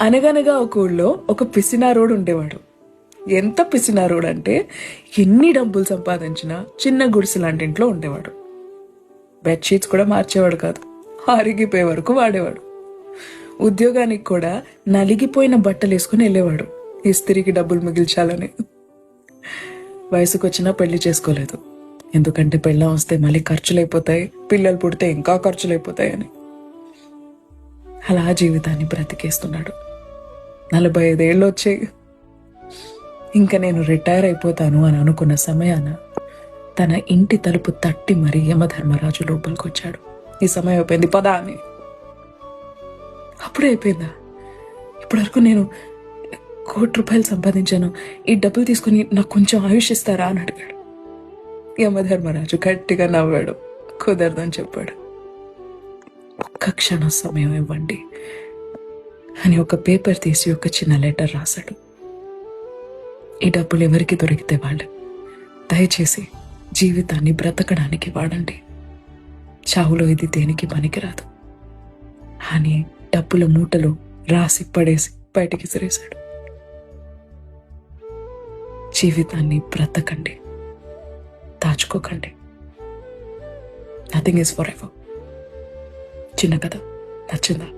అనగనగా ఒక ఊళ్ళో ఒక పిసినారోడు ఉండేవాడు. ఎంత పిసినారోడు అంటే ఎన్ని డబ్బులు సంపాదించినా చిన్న గుడిసె లాంటి ఇంట్లో ఉండేవాడు. బెడ్షీట్స్ కూడా మార్చేవాడు కాదు, అరిగిపోయే వరకు వాడేవాడు. ఉద్యోగానికి కూడా నలిగిపోయిన బట్టలు వేసుకుని వెళ్ళేవాడు, ఇస్త్రీకి డబ్బులు మిగిల్చాలని. వయసుకు వచ్చినా పెళ్లి చేసుకోలేదు, ఎందుకంటే పెళ్ళం వస్తే మళ్ళీ ఖర్చులైపోతాయి, పిల్లలు పుడితే ఇంకా ఖర్చులైపోతాయి అని. అలా జీవితాన్ని బ్రతికేస్తున్నాడు. 45 ఏళ్ళు వచ్చాయి. ఇంకా నేను రిటైర్ అయిపోతాను అని అనుకున్న సమయాన తన ఇంటి తలుపు తట్టి మరీ యమధర్మరాజు లోపలికి వచ్చాడు. ఈ సమయం అయిపోయింది, పదా అని. అప్పుడే అయిపోయిందా? ఇప్పటివరకు నేను ₹1,00,00,000 సంపాదించాను, ఈ డబ్బులు తీసుకుని నాకు కొంచెం ఆయుష్ ఇస్తారా అని అడిగాడు. యమధర్మరాజు గట్టిగా నవ్వాడు. కుదరదని చెప్పాడు. ఒక్క క్షణం సమయం ఇవ్వండి అని ఒక పేపర్ తీసి ఒక చిన్న లెటర్ రాశాడు. ఈ డబ్బులు ఎవరికి దొరికితే వాళ్ళు దయచేసి జీవితాన్ని బ్రతకడానికి వాడండి, చావులో ఇది దేనికి పనికిరాదు అని డబ్బుల మూటలు రాసి పడేసి బయటికి సిరేశాడు. జీవితాన్ని బ్రతకండి, దాచుకోకండి. Nothing is forever. చిన్న కథ నచ్చిందా?